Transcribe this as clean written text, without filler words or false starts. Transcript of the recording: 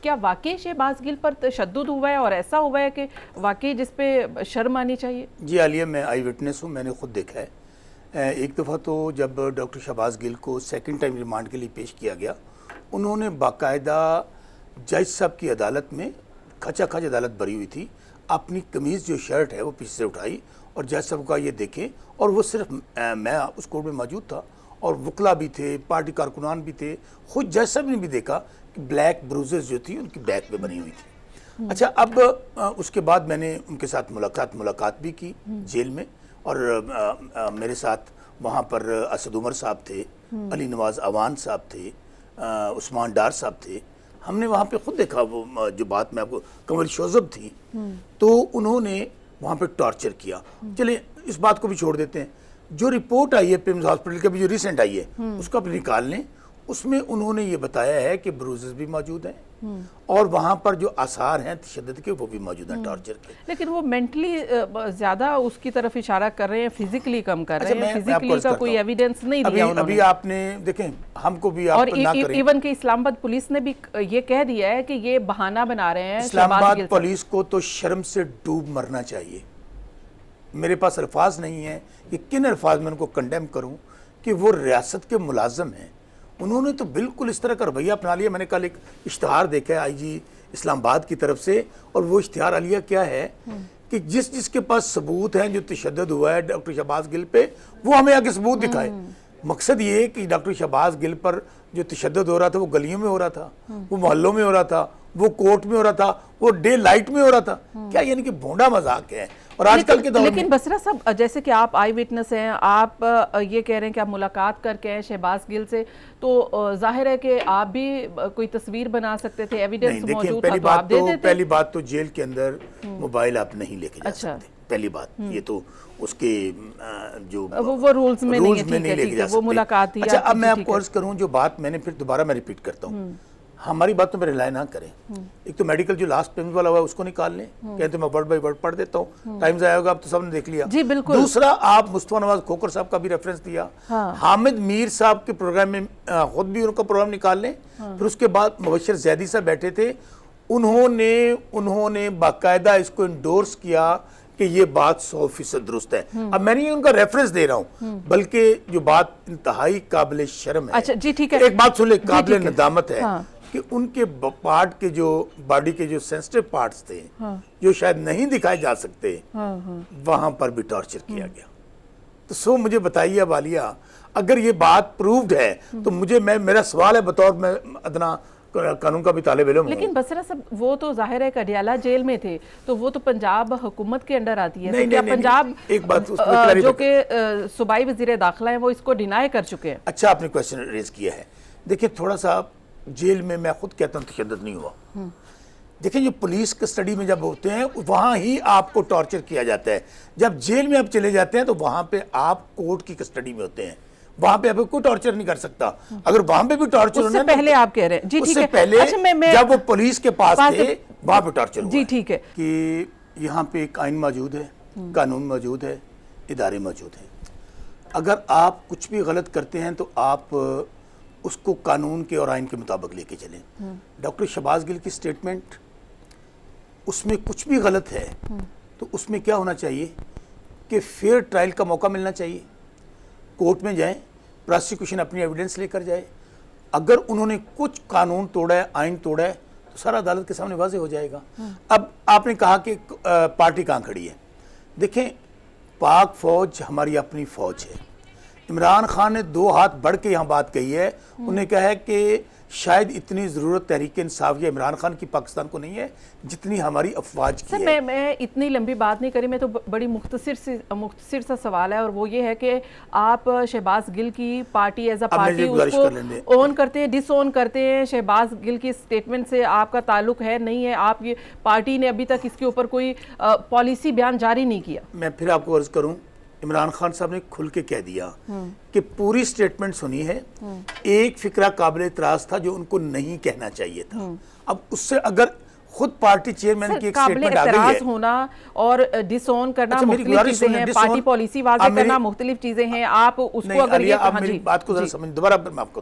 کیا واقعی شہباز گل پر تشدد ہوا ہے اور ایسا ہوا ہے کہ واقعی جس پہ شرم آنی چاہیے؟ جی عالیہ، میں آئی وٹنس ہوں، میں نے خود دیکھا ہے۔ ایک دفعہ تو جب ڈاکٹر شہباز گل کو سیکنڈ ٹائم ریمانڈ کے لیے پیش کیا گیا، انہوں نے باقاعدہ جج صاحب کی عدالت میں کھچا کھچ عدالت بھری ہوئی تھی، اپنی قمیض جو شرٹ ہے وہ پیچھے سے اٹھائی اور جج صاحب کا یہ دیکھیں، اور وہ صرف میں اس کورٹ میں موجود تھا اور وکلا بھی تھے، پارٹی کارکنان بھی تھے، خود جج صاحب نے بھی دیکھا کہ بلیک بروزز جو تھی ان کی بیک پہ بنی ہوئی تھی۔ اچھا، اب اس کے بعد میں نے ان کے ساتھ ملاقات بھی کی جیل میں، اور میرے ساتھ وہاں پر اسد عمر صاحب تھے، علی نواز اوان صاحب تھے، عثمان ڈار صاحب تھے۔ ہم نے وہاں پہ خود دیکھا وہ جو بات میں آپ کو، قمر شوذب تھی، تو انہوں نے وہاں پہ ٹارچر کیا۔ چلیں اس بات کو بھی چھوڑ دیتے ہیں، جو رپورٹ آئی ہے پیمز ہاسپٹل کا بھی جو ریسنٹ آئی ہے اس کو آپ نکال لیں، اس میں انہوں نے یہ بتایا ہے کہ بروزز بھی موجود ہیں اور وہاں پر جو آثار ہیں تشدد کے وہ بھی موجود ہیں، ٹارچر کے۔ لیکن وہ مینٹلی زیادہ اس کی طرف اشارہ کر رہے ہیں، فزیکلی کم کر رہے ہیں، فزیکلی کا کوئی ایویڈنس نہیں دیا انہوں نے۔ ابھی آپ نے دیکھیں، ہم کو بھی آپ اور نہ کریں، ایون کہ اسلام آباد پولیس نے بھی یہ کہہ دیا ہے کہ یہ بہانہ بنا رہے ہیں۔ اسلام آباد پولیس کو تو شرم سے ڈوب مرنا چاہیے۔ میرے پاس الفاظ نہیں ہیں کہ کن الفاظ میں ان کو کنڈیم کروں کہ وہ ریاست کے ملازم ہیں۔ انہوں نے تو بالکل اس طرح کا رویہ اپنا لیا۔ میں نے کل ایک اشتہار دیکھا ہے آئی جی اسلام آباد کی طرف سے، اور وہ اشتہار علیہ کیا ہے کہ جس کے پاس ثبوت ہیں جو تشدد ہوا ہے ڈاکٹر شہباز گل پہ، وہ ہمیں آگے ثبوت دکھائے۔ مقصد یہ ہے کہ ڈاکٹر شہباز گل پر جو تشدد ہو رہا تھا وہ گلیوں میں ہو رہا تھا، وہ محلوں میں ہو رہا تھا، وہ کورٹ میں ہو رہا تھا، وہ ڈے لائٹ میں ہو رہا تھا۔ کیا یعنی کہ بھونڈا مذاق ہے؟ اور آج کل کے دور میں، لیکن بصرہ صاحب جیسے کہ آپ آئی وٹنس ہیں، آپ یہ کہہ رہے ہیں کہ آپ ملاقات کر کے ہیں شہباز گل سے، تو ظاہر ہے کہ آپ بھی کوئی تصویر بنا سکتے تھے، ایویڈنس موجود تھا تو آپ دے دیتے۔ پہلی بات تو جیل کے اندر موبائل آپ نہیں لے کے جا سکتے، پہلی بات یہ تو اس کے جو وہ رولز میں نہیں لے کے جا سکتے، وہ ملاقات ہی۔ اچھا، اب میں آپ کو عرض کروں جو بات میں نے پھر دوبارہ میں ریپیٹ کرتا ہوں، ہماری باتوں پہ رلائے نہ کریں۔ ایک تو میڈیکل جو لاسٹ پیمنٹ والا ہوا ہے اس کو نکال لیں، کہتے میں ورڈ بائی ورڈ پڑھ دیتا ہوں، ٹائم ضائع ہوگا، اب تو سب نے دیکھ لیا۔ جی بالکل۔ دوسرا، آپ مصطفیٰ نواز کھوکھر صاحب کا بھی ریفرنس دیا، حامد میر صاحب کے پروگرام میں خود بھی ان کا پروگرام نکال لیں۔ پھر اس کے بعد مبشر زیدی صاحب بیٹھے تھے، انہوں نے باقاعدہ اس کو انڈورس کیا کہ یہ بات 100% درست ہے۔ اب میں نے ان کا ریفرنس دے رہا ہوں، بلکہ جو بات انتہائی قابل شرم ہے، اچھا جی ٹھیک ہے، ایک بات سن لیں، قابل ندامت ہے کہ ان کے پارٹ کے جو باڈی کے جو سینسٹیو پارٹس تھے جو شاید نہیں دکھائے جا سکتے، وہاں پر بھی ٹارچر کیا گیا۔ تو مجھے بتائیے اب عالیہ، اگر یہ بات پروفڈ ہے تو میرا سوال ہے بطور میں ادنا قانون کا بھی طالب علم ہوں۔ لیکن بصرہ صاحب وہ تو ظاہر ہے کہ اڈیالہ جیل میں تھے، تو وہ تو پنجاب حکومت کے انڈر آتی ہے، تو کیا پنجاب جو کہ صوبائی وزیر داخلہ ہیں وہ اس کو ڈینائی کر چکے ہیں؟ اچھا، آپ نے کویسچن ریز کیا ہے۔ دیکھیں تھوڑا سا جیل میں خود کہتا ہوں تشدد نہیں ہوا۔ دیکھیں جو پولیس کسٹڈی میں جب ہوتے ہیں وہاں ہی آپ کو ٹارچر کیا جاتا ہے، جب جیل میں آپ چلے جاتے ہیں تو وہاں پہ آپ کورٹ کی کسٹڈی میں ہوتے ہیں، وہاں پہ آپ کوئی ٹارچر نہیں کر سکتا۔ اگر وہاں پہ بھی ٹارچر اس سے پہلے آپ کہہ رہے ہیں، جی ٹھیک ہے، اس سے پہلے جب وہ پولیس کے پاس تھے وہاں پہ ٹارچر ہوا۔ جی ٹھیک ہے، کہ یہاں پہ ایک آئین موجود ہے، قانون موجود ہے، ادارے موجود ہیں۔ اگر آپ کچھ بھی غلط کرتے ہیں تو آپ اس کو قانون کے اور آئین کے مطابق لے کے چلیں۔ ڈاکٹر شہباز گل کی سٹیٹمنٹ، اس میں کچھ بھی غلط ہے تو اس میں کیا ہونا چاہیے کہ فیئر ٹرائل کا موقع ملنا چاہیے، کورٹ میں جائیں، پراسیکیوشن اپنی ایویڈنس لے کر جائے۔ اگر انہوں نے کچھ قانون توڑا ہے، آئین توڑا ہے، تو سارا عدالت کے سامنے واضح ہو جائے گا۔ اب آپ نے کہا کہ پارٹی کہاں کھڑی ہے، دیکھیں پاک فوج ہماری اپنی فوج ہے۔ عمران خان نے 2 ہاتھ بڑھ کے یہاں بات کہی ہے، انہوں نے کہا ہے کہ شاید اتنی ضرورت تحریک انصاف یا عمران خان کی پاکستان کو نہیں ہے جتنی ہماری افواج کی ہے۔ میں اتنی لمبی بات نہیں کری، میں تو بڑی مختصر سا سوال ہے، اور وہ یہ ہے کہ آپ شہباز گل کی پارٹی ایز اے پارٹی اس کو اون کرتے ہیں، ڈس اون کرتے ہیں؟ شہباز گل کی سٹیٹمنٹ سے آپ کا تعلق ہے نہیں ہے؟ آپ یہ پارٹی نے ابھی تک اس کے اوپر کوئی پالیسی بیان جاری نہیں کیا؟ میں پھر آپ کو عرض کروں، عمران خان صاحب نے کھل کے کہہ دیا کہ پوری سٹیٹمنٹ سنی ہے، ایک فقرہ قابل اعتراض تھا جو ان کو نہیں کہنا چاہیے تھا۔ اب اس سے اگر خود پارٹی چیئرمین کی ایک سٹیٹمنٹ آ گئی ہے، قابل اعتراض ہونا اور ڈس اون کرنا مختلف چیزیں ہیں، پارٹی پالیسی واضح کرنا مختلف چیزیں ہیں۔ آپ اس کو اگر یہ آپ میری بات کو ذرا سمجھ، دوبارہ میں آپ کو